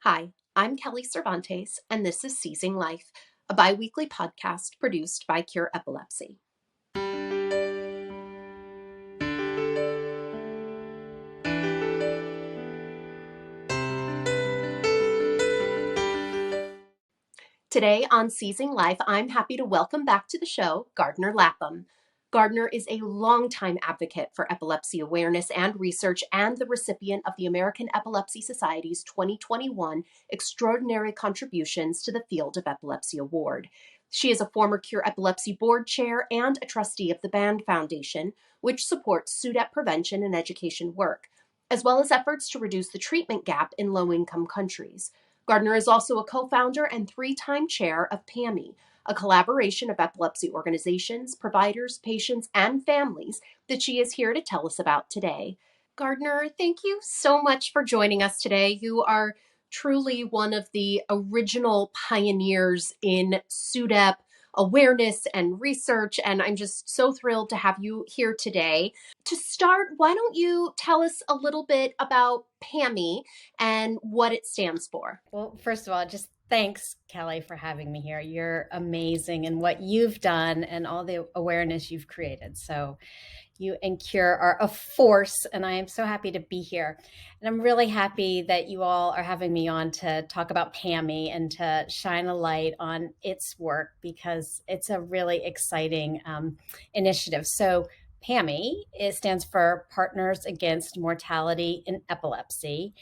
Hi, I'm Kelly Cervantes, and this is Seizing Life, a biweekly podcast produced by Cure Epilepsy. Today on Seizing Life, I'm happy to welcome back to the show Gardner Lapham. Gardner is a longtime advocate for epilepsy awareness and research and the recipient of the American Epilepsy Society's 2021 Extraordinary Contributions to the Field of Epilepsy Award. She is a former Cure Epilepsy board chair and a trustee of the Band Foundation, which supports SUDEP prevention and education work, as well as efforts to reduce the treatment gap in low-income countries. Gardner is also a co-founder and three-time chair of PAMI, a collaboration of epilepsy organizations, providers, patients, and families that she is here to tell us about today. Gardner, thank you so much for joining us today. You are truly one of the original pioneers in SUDEP awareness and research, and I'm just so thrilled to have you here today. To start, why don't you tell us a little bit about PAMI and what it stands for? Well, first of all, just thanks, Kelly, for having me here. You're amazing in what you've done and all the awareness you've created. So you and Cure are a force, and I am so happy to be here. And I'm really happy that you all are having me on to talk about PAMI and to shine a light on its work because it's a really exciting initiative. So PAMI, it stands for Partners Against Mortality in Epilepsy.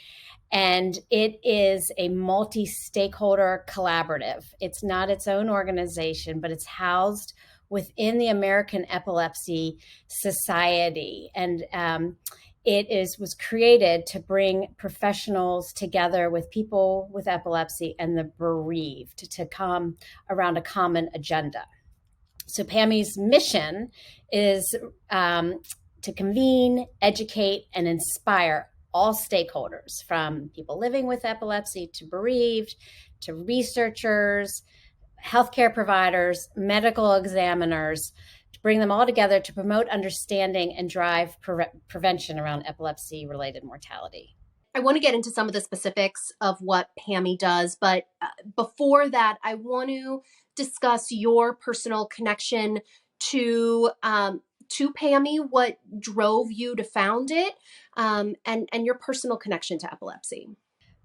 And it is a multi-stakeholder collaborative. It's not its own organization, but it's housed within the American Epilepsy Society. And was created to bring professionals together with people with epilepsy and the bereaved to come around a common agenda. So PAMI's mission is to convene, educate, and inspire all stakeholders, from people living with epilepsy to bereaved, to researchers, healthcare providers, medical examiners, to bring them all together to promote understanding and drive prevention around epilepsy-related mortality. I want to get into some of the specifics of what PAMI does, but before that, I want to discuss your personal connection to PAMI, what drove you to found it, and your personal connection to epilepsy.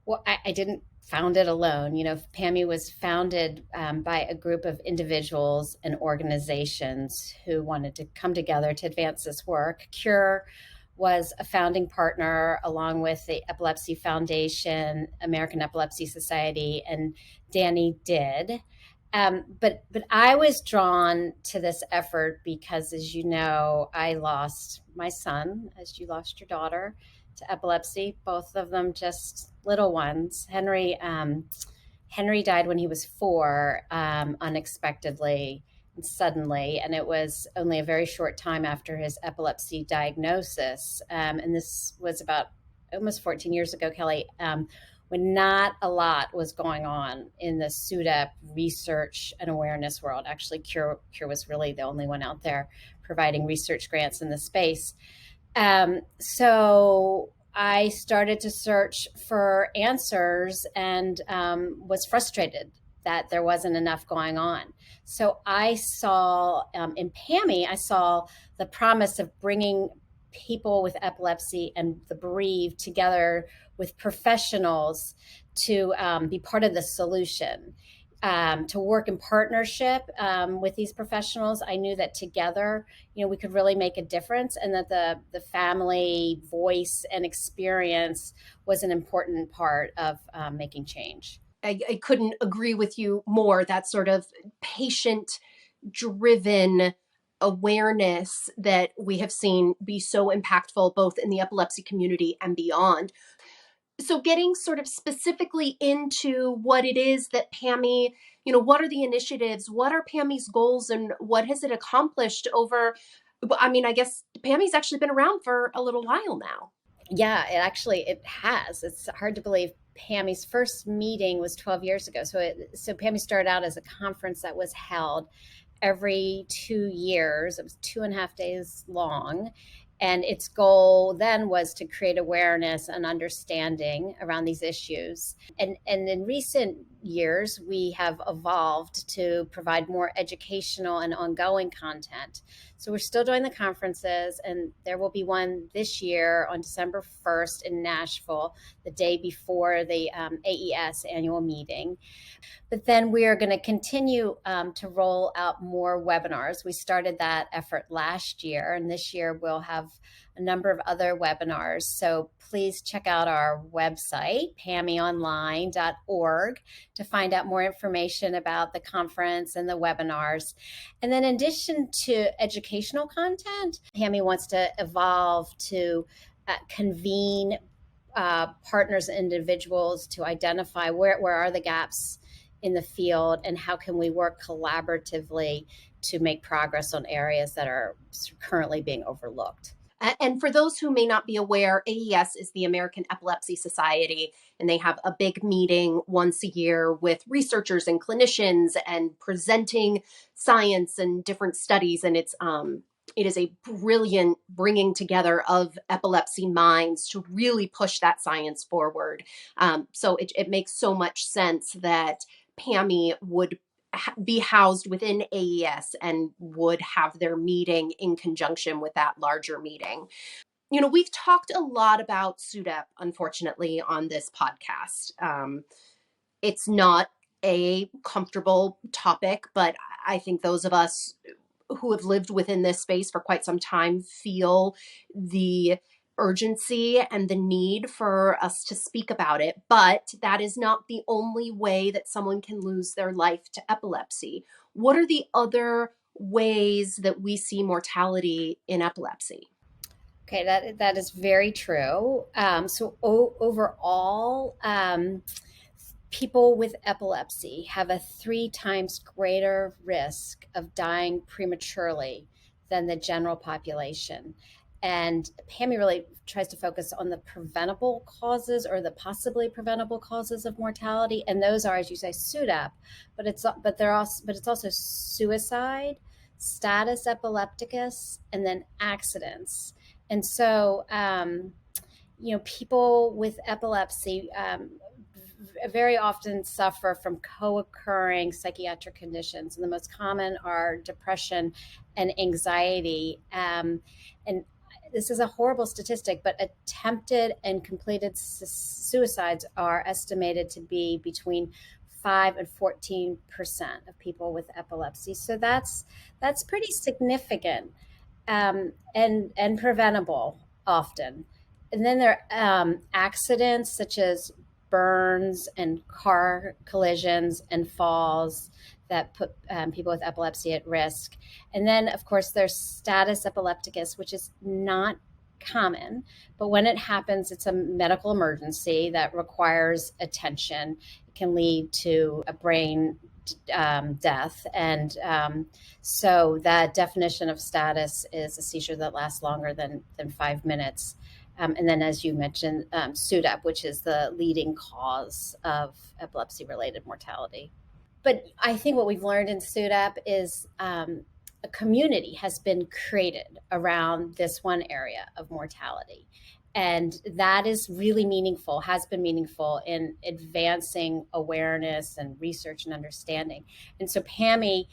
Well, I didn't found it alone. You know, PAMI was founded by a group of individuals and organizations who wanted to come together to advance this work. Cure was a founding partner along with the Epilepsy Foundation, American Epilepsy Society, and Danny did. But I was drawn to this effort because, as you know, I lost my son, as you lost your daughter, to epilepsy. Both of them just little ones. Henry died when he was 4, unexpectedly and suddenly, and it was only a very short time after his epilepsy diagnosis. And this was about almost 14 years ago, Kelly. When not a lot was going on in the SUDEP research and awareness world. Actually, Cure was really the only one out there providing research grants in the space. So I started to search for answers and was frustrated that there wasn't enough going on. So I saw in PAMI, I saw the promise of bringing people with epilepsy and the bereaved together with professionals to be part of the solution, to work in partnership with these professionals. I knew that together, we could really make a difference, and that the family voice and experience was an important part of making change. I couldn't agree with you more. That sort of patient-driven awareness that we have seen be so impactful both in the epilepsy community and beyond. So getting sort of specifically into what it is that PAMI, what are the initiatives, what are PAMI's goals, and what has it accomplished over, I guess PAMI's actually been around for a little while now. Yeah, it has. It's hard to believe. PAMI's first meeting was 12 years ago. So PAMI started out as a conference that was held every 2 years. It was 2.5 days long. And its goal then was to create awareness and understanding around these issues. And in recent years, we have evolved to provide more educational and ongoing content. So we're still doing the conferences, and there will be one this year on December 1st in Nashville, the day before the AES annual meeting. But then we are going to continue to roll out more webinars. We started that effort last year, and this year we'll have a number of other webinars. So please check out our website, pamionline.org, to find out more information about the conference and the webinars. And then in addition to educational content, PAMI wants to evolve to convene partners and individuals to identify where are the gaps in the field and how can we work collaboratively to make progress on areas that are currently being overlooked. And for those who may not be aware, AES is the American Epilepsy Society, and they have a big meeting once a year with researchers and clinicians and presenting science and different studies. And it is a brilliant bringing together of epilepsy minds to really push that science forward. So it makes so much sense that PAMI would be housed within AES and would have their meeting in conjunction with that larger meeting. You know, we've talked a lot about SUDEP, unfortunately, on this podcast. It's not a comfortable topic, but I think those of us who have lived within this space for quite some time feel the urgency and the need for us to speak about it. But that is not the only way that someone can lose their life to epilepsy. What are the other ways that we see mortality in epilepsy? Okay, that is very true. Overall, people with epilepsy have a 3 times greater risk of dying prematurely than the general population. And PAMI really tries to focus on the preventable causes or the possibly preventable causes of mortality, and those are, as you say, SUDEP, but it's also suicide, status epilepticus, and then accidents. And so, people with epilepsy very often suffer from co-occurring psychiatric conditions, and the most common are depression and anxiety. And this is a horrible statistic, but attempted and completed suicides are estimated to be between 5 and 14% of people with epilepsy. So that's pretty significant and preventable often. And then there are accidents such as burns and car collisions and falls that put people with epilepsy at risk. And then, of course, there's status epilepticus, which is not common, but when it happens, it's a medical emergency that requires attention. It can lead to a brain death. And so that definition of status is a seizure that lasts longer than 5 minutes. And then, as you mentioned, SUDEP, which is the leading cause of epilepsy-related mortality. But I think what we've learned in SUDEP is a community has been created around this one area of mortality. And that is really meaningful, has been meaningful in advancing awareness and research and understanding. And so PAMI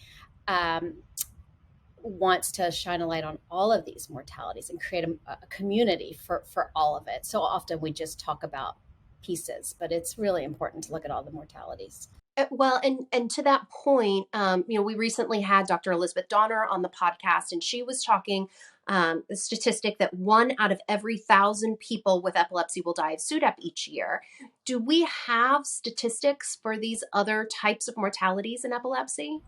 wants to shine a light on all of these mortalities and create a community for all of it. So often we just talk about pieces, but it's really important to look at all the mortalities. Well, and to that point, we recently had Dr. Elizabeth Donner on the podcast, and she was talking the statistic that 1 out of every 1,000 people with epilepsy will die of SUDEP each year. Do we have statistics for these other types of mortalities in epilepsy?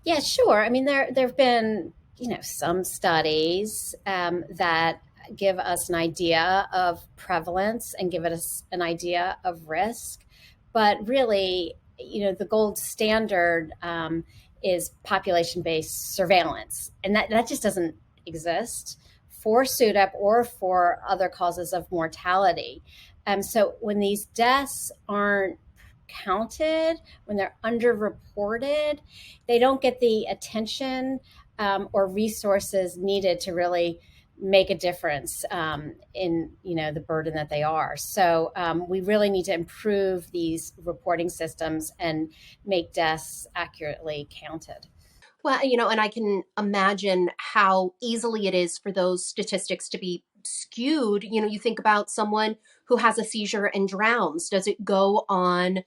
Yeah, sure. I mean, there have been, some studies that give us an idea of prevalence and give us an idea of risk. But really, the gold standard is population-based surveillance. And that just doesn't exist for SUDEP or for other causes of mortality. So when these deaths aren't counted, when they're underreported, they don't get the attention or resources needed to really make a difference in the burden that they are. So we really need to improve these reporting systems and make deaths accurately counted. Well, and I can imagine how easily it is for those statistics to be skewed. You think about someone who has a seizure and drowns. Does it go on,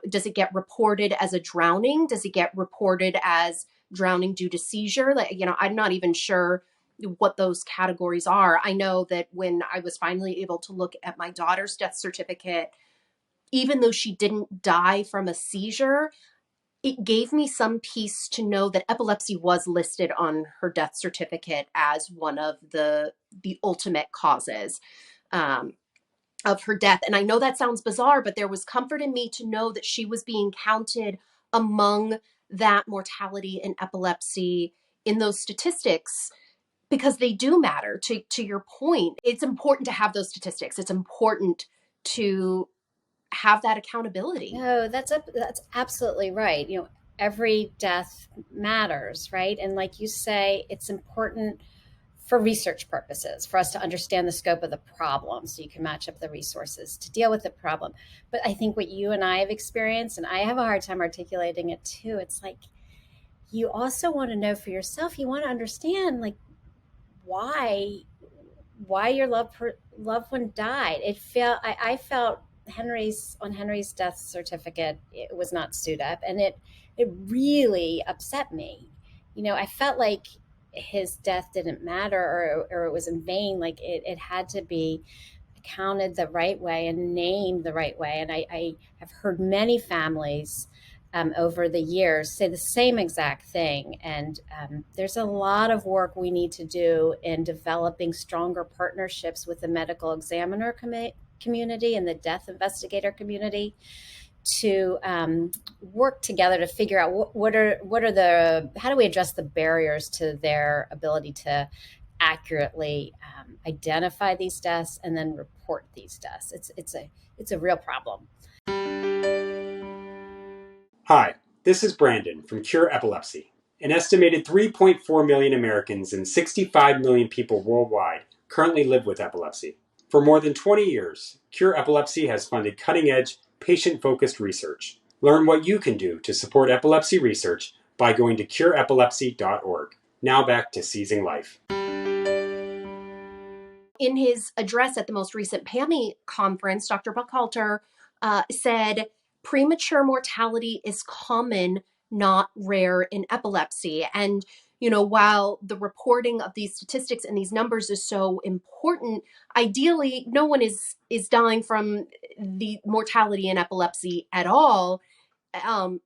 does it get reported as a drowning? Does it get reported as drowning due to seizure? I'm not even sure what those categories are. I know that when I was finally able to look at my daughter's death certificate, even though she didn't die from a seizure, it gave me some peace to know that epilepsy was listed on her death certificate as one of the ultimate causes of her death. And I know that sounds bizarre, but there was comfort in me to know that she was being counted among that mortality and epilepsy in those statistics, because they do matter. To your point, it's important to have those statistics. It's important to have that accountability. No, that's absolutely right. Every death matters, right? And like you say, it's important for research purposes, for us to understand the scope of the problem so you can match up the resources to deal with the problem. But I think what you and I have experienced, and I have a hard time articulating it too, it's like you also want to know for yourself, you want to understand like why your loved one died. I felt Henry's death certificate, it was not sued up, and it really upset me. I felt like his death didn't matter, or it was in vain. Like it had to be counted the right way and named the right way. And I have heard many families over the years say the same exact thing. And there's a lot of work we need to do in developing stronger partnerships with the medical examiner community and the death investigator community to work together to figure out how do we address the barriers to their ability to accurately identify these deaths and then report these deaths. It's a real problem. Hi, this is Brandon from Cure Epilepsy. An estimated 3.4 million Americans and 65 million people worldwide currently live with epilepsy. For more than 20 years, Cure Epilepsy has funded cutting-edge, patient-focused research. Learn what you can do to support epilepsy research by going to cureepilepsy.org. Now back to Seizing Life. In his address at the most recent PAMI conference, Dr. Buchalter said, premature mortality is common, not rare in epilepsy. And, while the reporting of these statistics and these numbers is so important, ideally, no one is dying from the mortality in epilepsy at all. To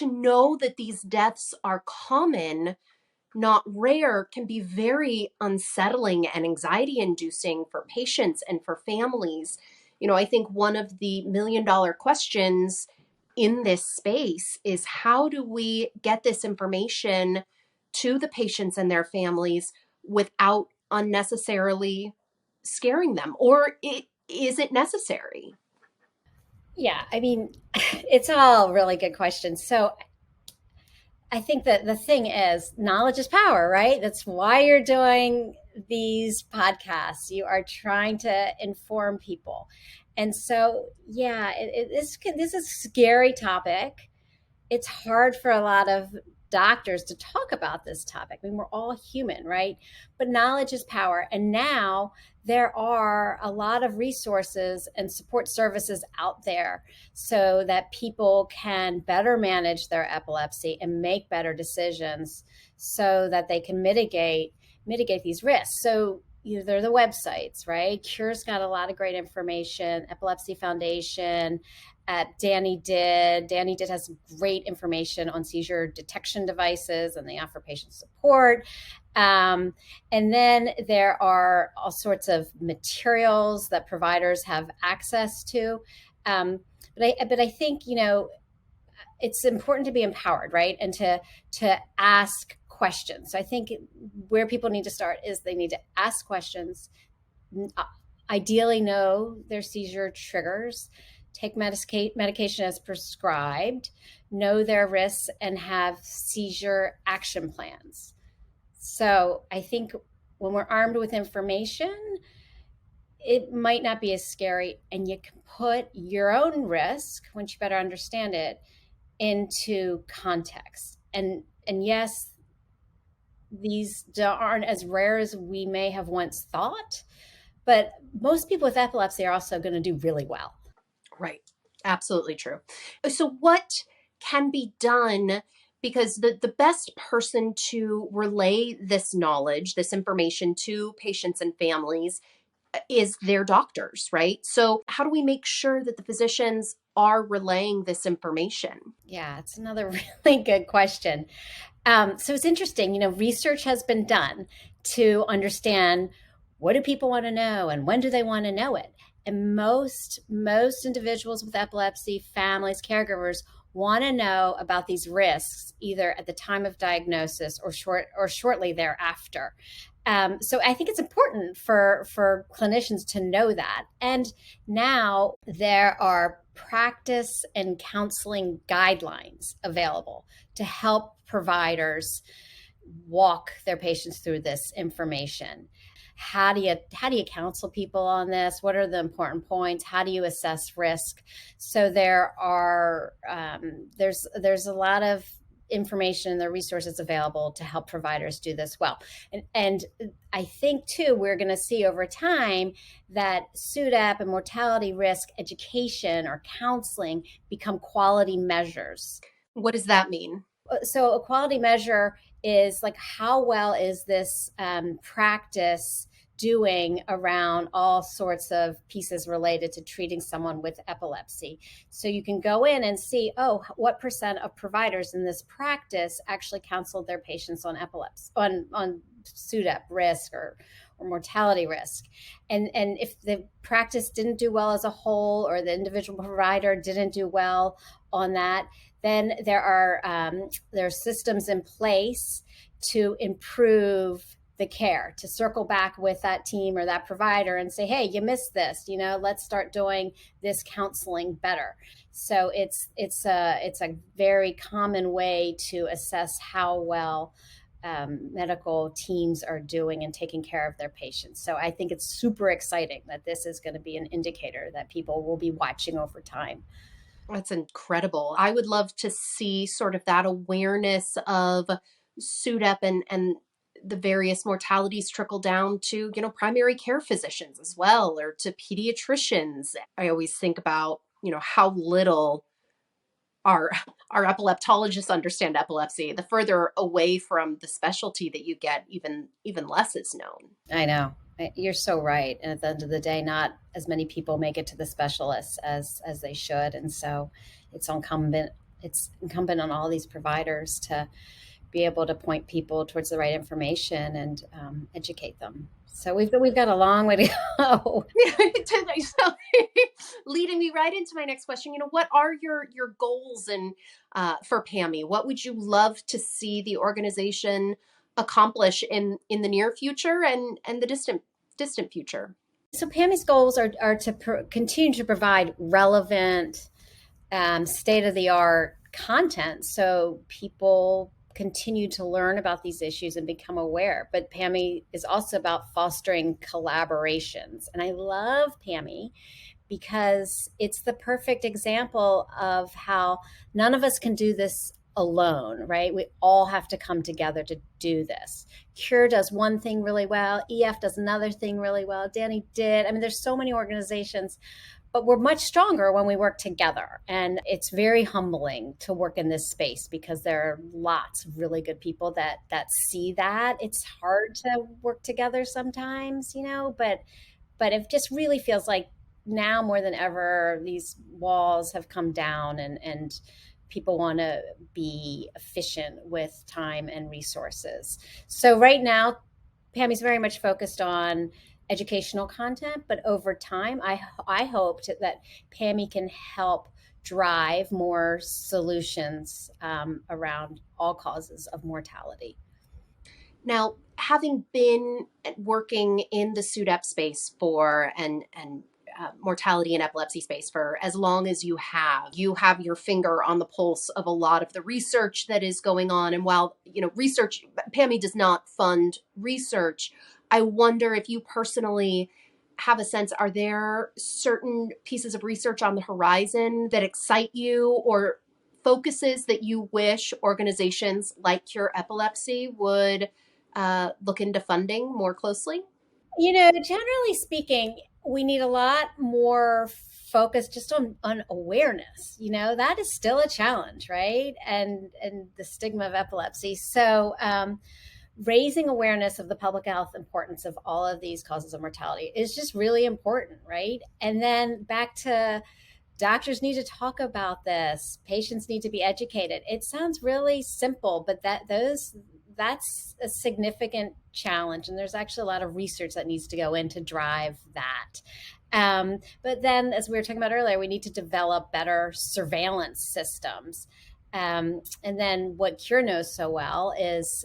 know that these deaths are common, not rare, can be very unsettling and anxiety inducing for patients and for families. I think one of the $1 million questions in this space is, how do we get this information to the patients and their families without unnecessarily scaring them? Or is it necessary? Yeah, I mean, it's all really good questions. So I think that the thing is, knowledge is power, right? That's why you're doing these podcasts. You are trying to inform people. And so, yeah, this is a scary topic. It's hard for a lot of doctors to talk about this topic. I mean, we're all human, right? But knowledge is power. And now there are a lot of resources and support services out there so that people can better manage their epilepsy and make better decisions so that they can mitigate these risks. So they're the websites, right? Cure's got a lot of great information. Epilepsy Foundation, Danny Did has some great information on seizure detection devices, and they offer patient support. And then there are all sorts of materials that providers have access to. But I think, it's important to be empowered, right? And to ask questions. So I think where people need to start is they need to ask questions, ideally know their seizure triggers, take medication as prescribed, know their risks, and have seizure action plans. So I think when we're armed with information, it might not be as scary, and you can put your own risk, once you better understand it, into context. And yes, these aren't as rare as we may have once thought, but most people with epilepsy are also going to do really well. Right. Absolutely true. So what can be done? Because the best person to relay this knowledge, this information to patients and families is their doctors, right? So how do we make sure that the physicians are relaying this information? Yeah, it's another really good question. So it's interesting, research has been done to understand what do people want to know and when do they want to know it. And most individuals with epilepsy, families, caregivers want to know about these risks either at the time of diagnosis or shortly thereafter. So I think it's important for clinicians to know that. And now there are practice and counseling guidelines available to help providers walk their patients through this information. How do you counsel people on this? What are the important points? How do you assess risk? So there's a lot of information and the resources available to help providers do this well. And I think too, we're going to see over time that SUDEP and mortality risk education or counseling become quality measures. What does that mean? So a quality measure is like, how well is this practice doing around all sorts of pieces related to treating someone with epilepsy. So you can go in and see, what percent of providers in this practice actually counseled their patients on epilepsy, on SUDEP risk or mortality risk. And if the practice didn't do well as a whole, or the individual provider didn't do well on that, then there are systems in place to improve the care, to circle back with that team or that provider and say, hey, you missed this, let's start doing this counseling better. So it's a very common way to assess how well medical teams are doing and taking care of their patients. So I think it's super exciting that this is going to be an indicator that people will be watching over time. That's incredible. I would love to see sort of that awareness of SUDEP and the various mortalities trickle down to, primary care physicians as well, or to pediatricians. I always think about, how little our epileptologists understand epilepsy. The further away from the specialty that you get, even less is known. I know. You're so right. And at the end of the day, not as many people make it to the specialists as they should. And so it's incumbent on all these providers to be able to point people towards the right information and educate them. So we've got a long way to go. So, leading me right into my next question, what are your goals and for PAMI? What would you love to see the organization accomplish in the near future and the distant future? So PAMI's goals are to continue to provide relevant, state-of-the-art content so people continue to learn about these issues and become aware. But PAMI is also about fostering collaborations. And I love PAMI because it's the perfect example of how none of us can do this alone, right? We all have to come together to do this. Cure does one thing really well. EF does another thing really well. Danny did. I mean, there's so many organizations, but we're much stronger when we work together. And it's very humbling to work in this space because there are lots of really good people that see that. It's hard to work together sometimes, but it just really feels like now more than ever, these walls have come down and people want to be efficient with time and resources. So right now, PAMI's very much focused on educational content, but over time, I hope that PAMI can help drive more solutions around all causes of mortality. Now, having been working in the SUDEP space and mortality and epilepsy space for as long as you have your finger on the pulse of a lot of the research that is going on. And while, PAMI does not fund research, I wonder if you personally have a sense, are there certain pieces of research on the horizon that excite you, or focuses that you wish organizations like Cure Epilepsy would look into funding more closely? Generally speaking, we need a lot more focus just on awareness. That is still a challenge, right? And the stigma of epilepsy. So raising awareness of the public health importance of all of these causes of mortality is just really important, right? And then back to doctors need to talk about this, patients need to be educated. It sounds really simple, but that's a significant challenge, and there's actually a lot of research that needs to go in to drive that. But then, as we were talking about earlier, we need to develop better surveillance systems. And then what Cure knows so well is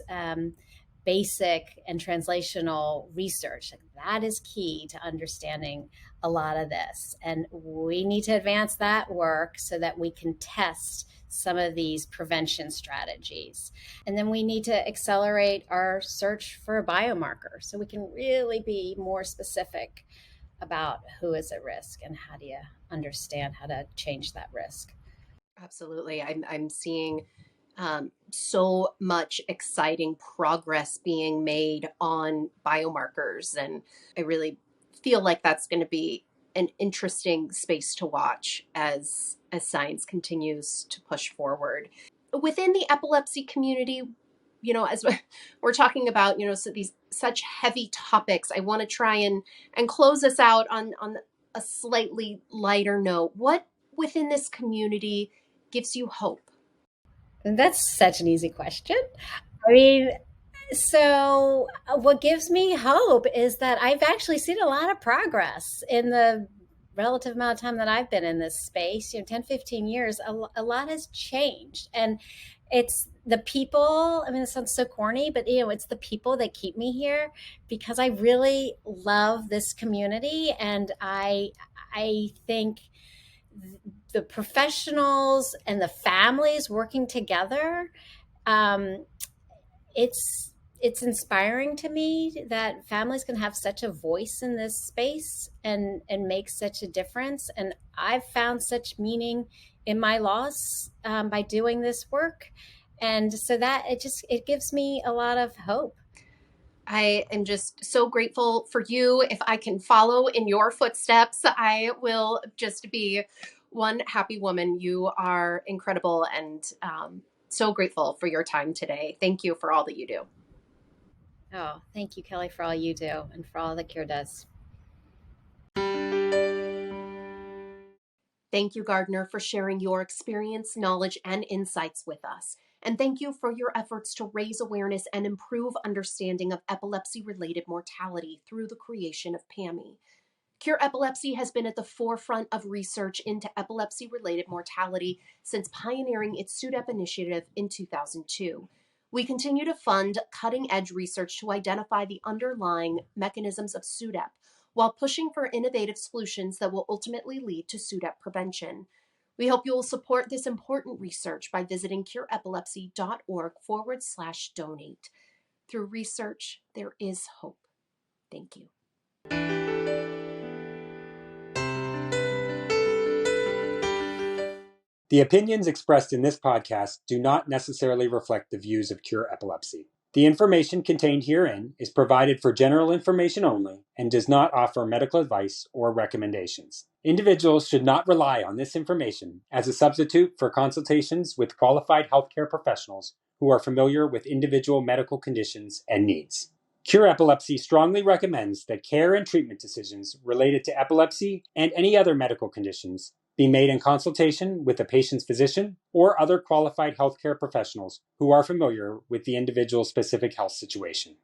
basic and translational research. That is key to understanding a lot of this. And we need to advance that work so that we can test some of these prevention strategies. And then we need to accelerate our search for a biomarker so we can really be more specific about who is at risk and how do you understand how to change that risk. Absolutely. I'm seeing so much exciting progress being made on biomarkers, and I really feel like that's going to be an interesting space to watch as science continues to push forward. Within the epilepsy community, as we're talking about, so these such heavy topics, I want to try and close us out on a slightly lighter note. What within this community gives you hope? And that's such an easy question. I mean, so what gives me hope is that I've actually seen a lot of progress in the relative amount of time that I've been in this space, 10, 15 years, a lot has changed. And it's the people, I mean, it sounds so corny, but it's the people that keep me here because I really love this community. And I think the professionals and the families working together, it's inspiring to me that families can have such a voice in this space and make such a difference. And I've found such meaning in my loss by doing this work. And so that it gives me a lot of hope. I am just so grateful for you. If I can follow in your footsteps, I will just be one happy woman. You are incredible, and so grateful for your time today. Thank you for all that you do. Oh, thank you, Kelly, for all you do and for all that Cure does. Thank you, Gardner, for sharing your experience, knowledge, and insights with us. And thank you for your efforts to raise awareness and improve understanding of epilepsy-related mortality through the creation of PAMI. Cure Epilepsy has been at the forefront of research into epilepsy-related mortality since pioneering its SUDEP initiative in 2002. We continue to fund cutting-edge research to identify the underlying mechanisms of SUDEP, while pushing for innovative solutions that will ultimately lead to SUDEP prevention. We hope you will support this important research by visiting cureepilepsy.org/donate. Through research, there is hope. Thank you. The opinions expressed in this podcast do not necessarily reflect the views of Cure Epilepsy. The information contained herein is provided for general information only and does not offer medical advice or recommendations. Individuals should not rely on this information as a substitute for consultations with qualified healthcare professionals who are familiar with individual medical conditions and needs. Cure Epilepsy strongly recommends that care and treatment decisions related to epilepsy and any other medical conditions be made in consultation with the patient's physician or other qualified healthcare professionals who are familiar with the individual's specific health situation.